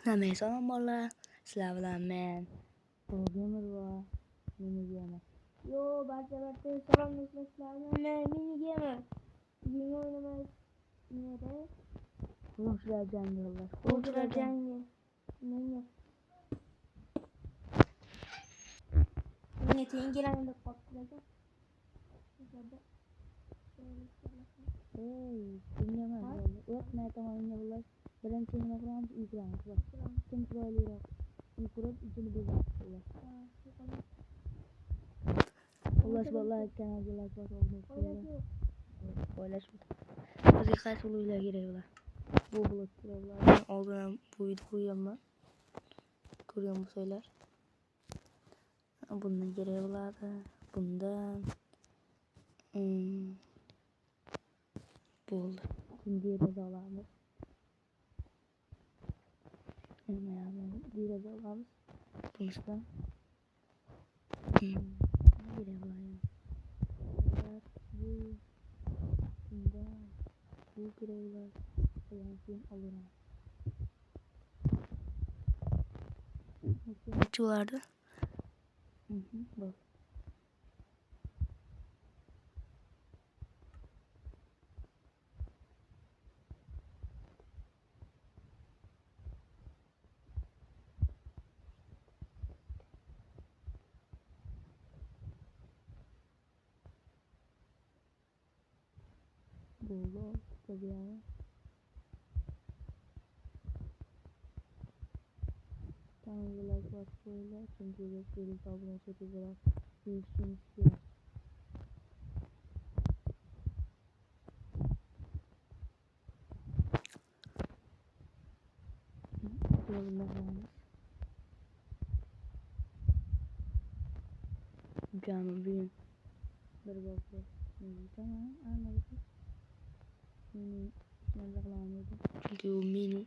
Nameye salam bolalar. Sizlar bilan men Gamer va Mini Gamer. Yo, barcha salomlashlar bilan men Mini Gamer. Bugun o'ynamaymiz. Nere? Quruvchilar jangi bolalar. Quruvchilar jangi. Menga. Menga tengilarni deb qoptilagan. Bunga emas. Yo'q, men tomonga bolalar. Birinchi nima qilamiz? Uyquramiz. Kim chiroyliroq uyqurib ichini bezatib qo'yamiz. Xullas bolalar, kanalga like bosib qo'ying. O'ylash. Bizga qaysi uylar kerak bular? Bu blok kerak bular. Oldin bu uyni qo'yganman. Ko'rgan bo'lsanglar. Bundan kerak bo'ladi. Bundan bo'ldi. Şimdi deraza olamiz. Deraza olamiz. Bundan kerak bo'ladi. Bu kerak bo'ladi. Keyin olaman. Necha bo'lardi? Bu. Bo'ldi. Tabiiymi? Kanalga like bosib qo'yinglar. Chunki biz video obuna tezroq yurishimiz kerak. Cami büyük bir bakıyor. Tamam, anladım. Mini nerede kullanıyordu? Çünkü o mini.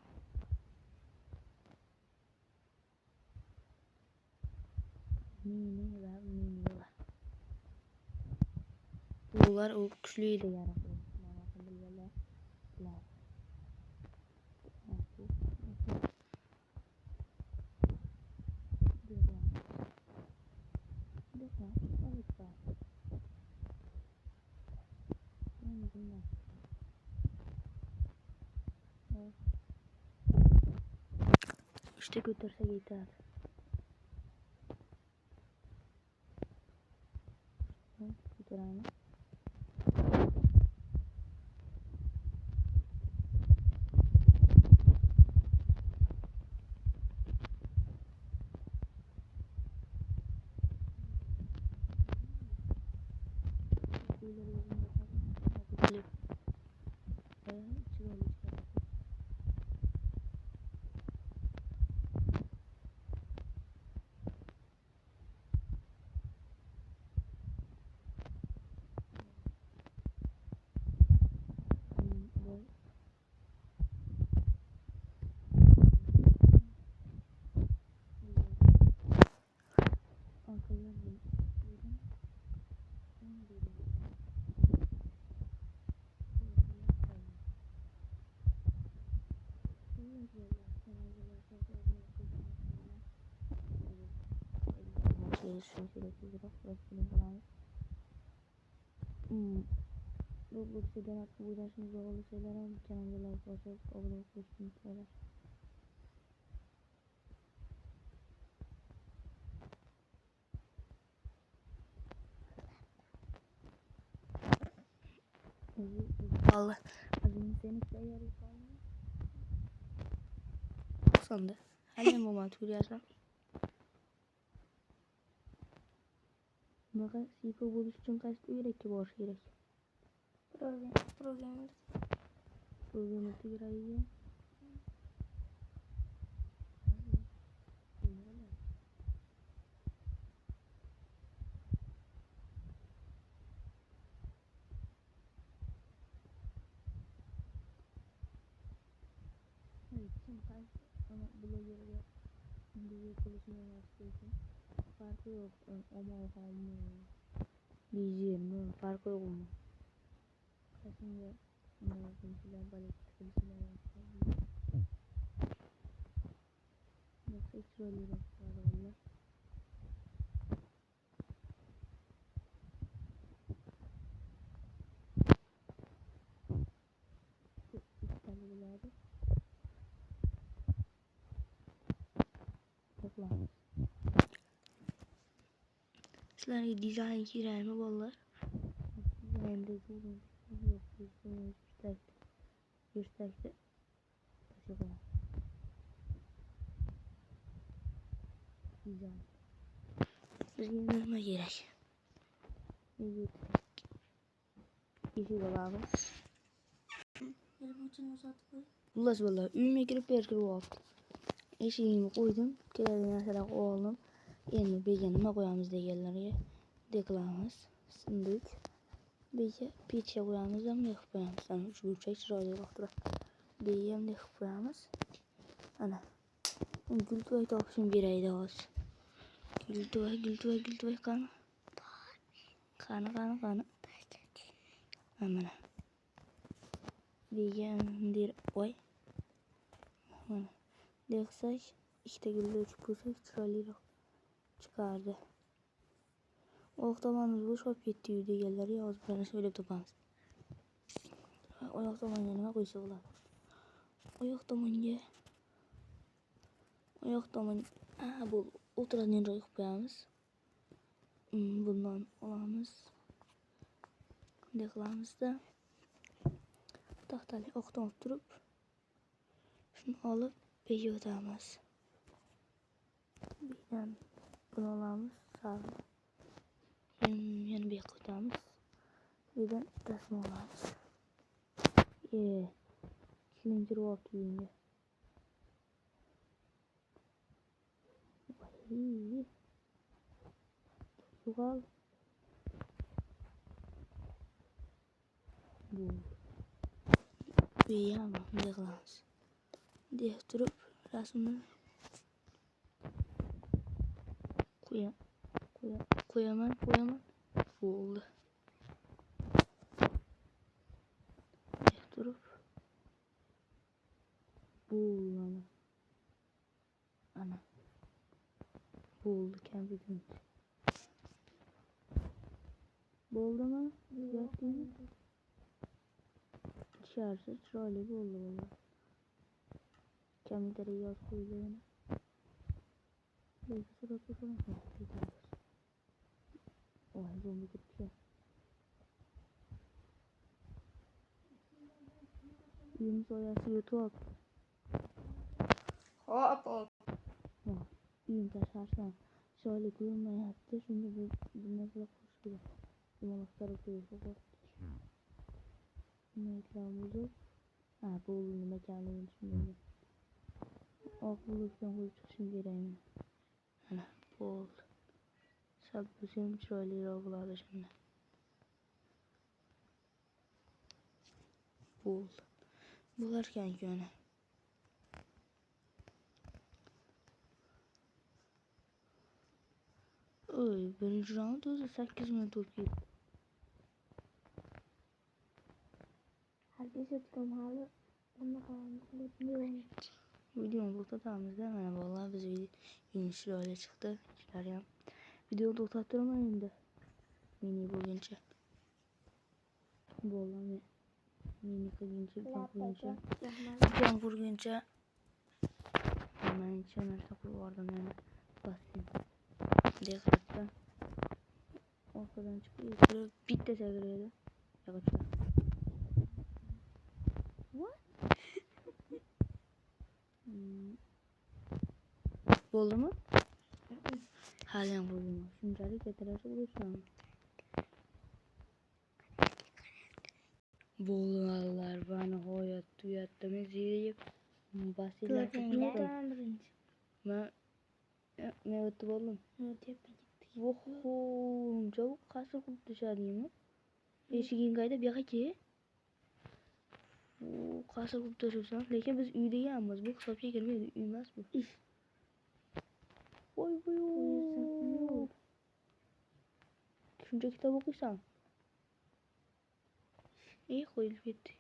Mini ve mini var. Bunlar o güçlüydü yani. İşte götürse yeter. Götürelim. Bu şeyden artık uğraşınız oğlu şeyler ama kanalda like basıp abone olup unutmayın. Allah azim seni sayarı falan. Sonunda. Hadi mama turuyasam. Maka sifa buluş için kaç gerek ki boş gerek. Programı tigreyi. Ama blogger'e bir konuşmaya başlayacağım. Farkı yok. Ama diyeceğim. Farkı yok mu? Kaçınca konuşular, balık konuşular yapacağım. Şöyle raflar. İşgalleri. Toplam. Sizlerge dizayn kiraymi bollar. Dizaynda durun. Yok, bir tekte. Taşı dizayn. Biz yenilme gerek. Evet. İşi bakalım. Ulas vallahi üyüme girip bir kere oldu. Eşiğimi koydum. Kirayı mesela oğlum. Elini beğenime koyamız degelleri. Deklamız. Sındık. Beyce piçe koyamız da mı yakıp koyamız. Yani üç bülçek şuraya baktıra. Beyem de yakıp koyamız. Ana. Gültüvay topşun bir ayda olsun. Gültüvay kanı. Kanı. Amına. Beyem dir oy. Amına. Deksak. İşte güldü uçup kursak şuraya çıkardı. Oqtamanız bu şop yetti degelleri yazıp bana söylep topamız. Oyoqtaman yanıma koysa bular. Oyoqtaman bu oturan yerine koyup koyamız. Bundan alamız. Deklamız da tahtali oqtan oturup şunu alıp beyi ödamız. Birden bunu alamız. Sağ yanı bir koyamız. Birden resmi alamız. Kilinci rock yiyince. Yugal. Bu. Bir ama deklamız. Diye durup resmini koyamam. Bu oldu. Diye durup bu ana. Bu oldu kempidim. Bu oldu mu? Yattım. Dışarısı şöyle bu oldu valla. Kemikleri yaz koyuyor. Belki suratı falan koyuyor. Oy zombi gitti. Yunus oyası YouTube. Hop. İyiyim taşarsan. Şöyle kuyulmaya yaptı. Şimdi bu mesela kuş gibi. Yumalakları koyuyor. Mekramızı. Bu oldu mekanı şimdi. Bulurken koyup çıkışım gereğini. Ana bu oldu. Sabırsızım şöyle ravuladı şimdi. Bu oldu. Bularken ki öne. Birinci round 8 minut okuyup. Herkese tutamalı. Onu kalan Videonun tutamızda hemen vallahi biz Yunus öyle çıktı. İşler ya. Videoyu tutattırmayın da. Mini bugünce. Vallahi mini kıyınca can vurgunca hemen içemez takıl vardım yani basayım. Dekatta ortadan çıkıyor yukarı bit de çeviriyordu. Yakışıyor. What? Oldu mu? Halen vurdum. Şimdi hareketlerse vurursun. Bollar bana hoyat tuyatta meziyip basıyla tutamalı. Ne öttü oğlum? Vohum çabuk kasır kurup dışarıyım mı? Eşiğin kayda bir ki. Kasır kurup dışarıyım. Lakin biz üyde yağmaz. Bu kısa bir gelmedi. Üymez bu. Oy. Şunca kitap okuysan. İyi koyulup gitti.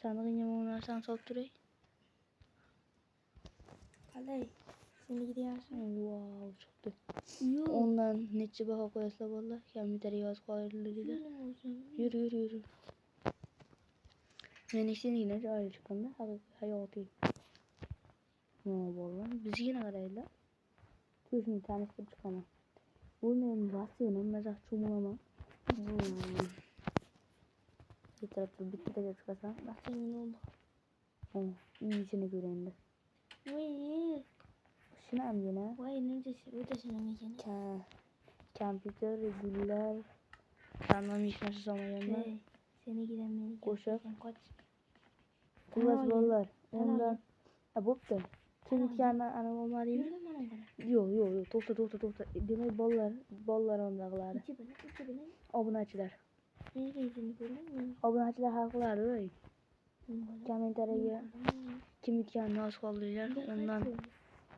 Sanırım yamağını sen sokturayım. Qalay? Seni gidiyorsun. Wow çıktı. Yo'q. Ondan neçe baha koyasılar valla. Kommentari yozib qo'yinglar dedi. Benim olsun. Yürü. Men ikisini joyi chiqqanda hayotiy. Nima bo'lgan? Bizgina qaraylar. Ko'zini tanishtirib chiqaman. Bu men vasiyoni mazah cho'milaman. Yetarli bitta chiqasan. Bahçemin oldu. İyisini göreyim. Vay. Şuna mı yine? Vay ötesine mi yine? Kompüter, güller. Sanmam hiç nasıl zamanında. Seni giden beni. Koşak. Kaç. Kuvvet bollar. Tamam. Ondan. Boptu. Kim dükkanına ana olmalıyım? Yürü bana bana. Yok. To'xta. Demek bollar ondaqlari. İçi bana. Obunachilar. Nereye seni gördün mü? Obunachilar haqlari o'y. Kommentariga kim dükkanını az qoldinglar,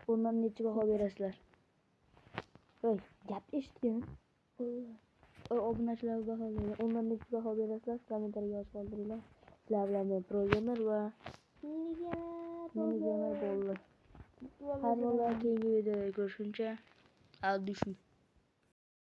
ondan necha baho berasizlar? Voy, gap eshitgan. Obunachilar baholaydi. Ondan necha baho berasizlar? Kommentariga yozib qoldiringlar. Sizlar bilan men Progamer va Minigamer bo'ldi. Har holda keyingi videoda ko'rishguncha, al düşün.